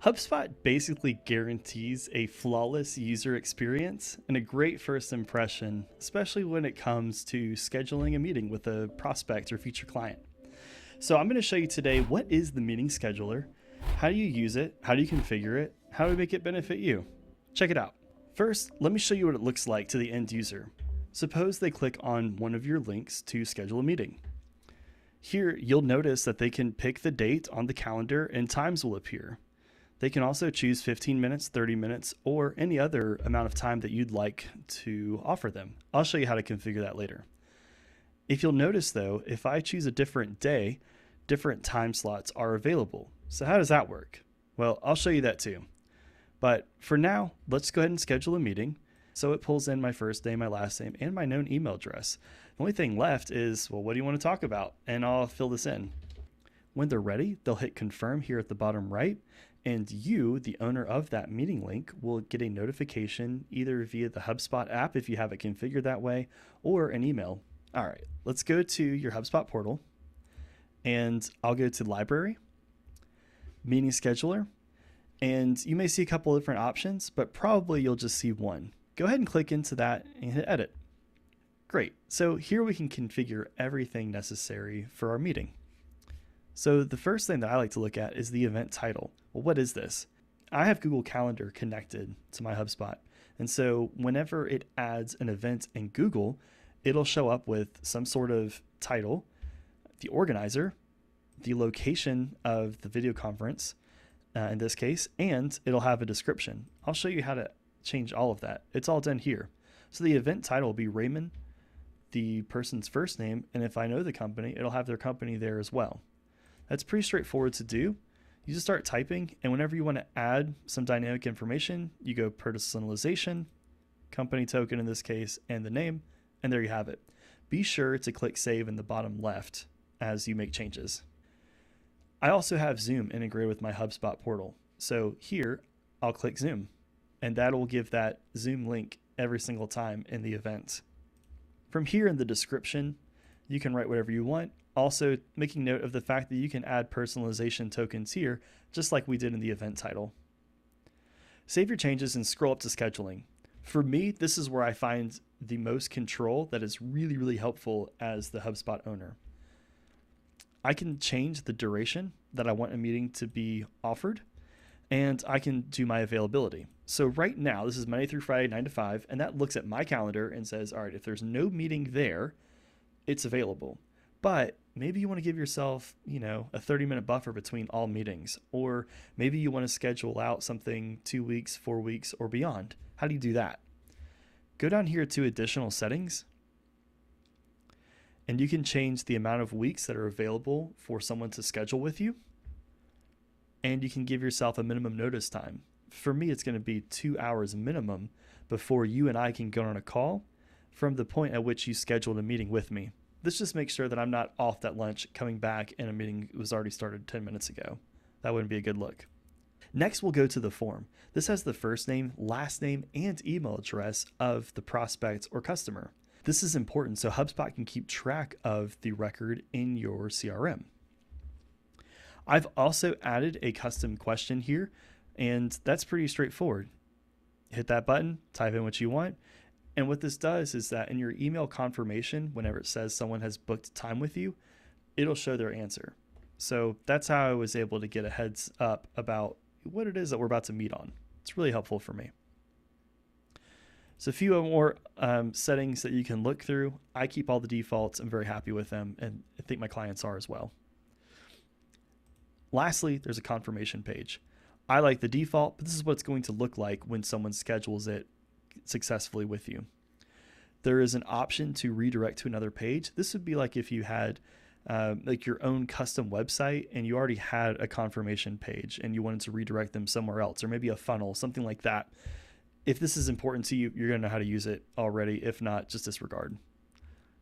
HubSpot basically guarantees a flawless user experience and a great first impression, especially when it comes to scheduling a meeting with a prospect or future client. So I'm going to show you today what is the meeting scheduler, how do you use it, how do you configure it, how do we make it benefit you. Check it out. First, let me show you what it looks like to the end user. Suppose they click on one of your links to schedule a meeting. Here, you'll notice that they can pick the date on the calendar and times will appear. They can also choose 15 minutes, 30 minutes, or any other amount of time that you'd like to offer them. I'll show you how to configure that later. If you'll notice though, if I choose a different day, different time slots are available. So how does that work? Well, I'll show you that too. But for now, let's go ahead and schedule a meeting. So it pulls in my first name, my last name, and my known email address. The only thing left is, well, what do you want to talk about? And I'll fill this in. When they're ready, they'll hit confirm here at the bottom right, and you, the owner of that meeting link, will get a notification either via the HubSpot app if you have it configured that way, or an email. All right, let's go to your HubSpot portal, and I'll go to Library, Meeting Scheduler, and you may see a couple of different options, but probably you'll just see one. Go ahead and click into that and hit Edit. Great, so here we can configure everything necessary for our meeting. So the first thing that I like to look at is the event title. Well, what is this? I have Google Calendar connected to my HubSpot. And so whenever it adds an event in Google, it'll show up with some sort of title, the organizer, the location of the video conference, in this case, and it'll have a description. I'll show you how to change all of that. It's all done here. So the event title will be Raymond, the person's first name, and if I know the company, it'll have their company there as well. That's pretty straightforward to do. You just start typing, and whenever you want to add some dynamic information, you go personalization, company token in this case, and the name, and there you have it. Be sure to click save in the bottom left as you make changes. I also have Zoom integrated with my HubSpot portal. So here, I'll click Zoom, and that'll give that Zoom link every single time in the event. From here in the description, you can write whatever you want. Also, making note of the fact that you can add personalization tokens here, just like we did in the event title. Save your changes and scroll up to scheduling. For me, this is where I find the most control that is really, really helpful as the HubSpot owner. I can change the duration that I want a meeting to be offered, and I can do my availability. So right now, this is Monday through Friday, 9 to 5, and that looks at my calendar and says, all right, if there's no meeting there, it's available. But maybe you want to give yourself, a 30-minute buffer between all meetings, or maybe you want to schedule out something 2 weeks, 4 weeks, or beyond. How do you do that? Go down here to additional settings, and you can change the amount of weeks that are available for someone to schedule with you, and you can give yourself a minimum notice time. For me, it's going to be 2 hours minimum before you and I can go on a call from the point at which you scheduled a meeting with me. This just makes sure that I'm not off at lunch coming back and a meeting was already started 10 minutes ago. That wouldn't be a good look. Next, we'll go to the form. This has the first name, last name, and email address of the prospect or customer. This is important so HubSpot can keep track of the record in your CRM. I've also added a custom question here, and that's pretty straightforward. Hit that button, type in what you want. And what this does is that in your email confirmation, whenever it says someone has booked time with you, it'll show their answer. So that's how I was able to get a heads up about what it is that we're about to meet on. It's really helpful for me. So a few more settings that you can look through. I keep all the defaults. I'm very happy with them, and I think my clients are as well. Lastly, there's a confirmation page. I like the default, but this is what it's going to look like when someone schedules it successfully with you. There is an option to redirect to another page. This would be like if you had like your own custom website and you already had a confirmation page and you wanted to redirect them somewhere else, or maybe a funnel, something like that. If this is important to you, you're going to know how to use it already. If not, just disregard.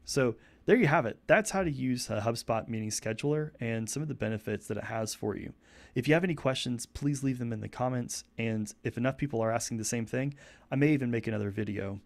So there you have it. That's how to use a HubSpot Meeting Scheduler and some of the benefits that it has for you. If you have any questions, please leave them in the comments. And if enough people are asking the same thing, I may even make another video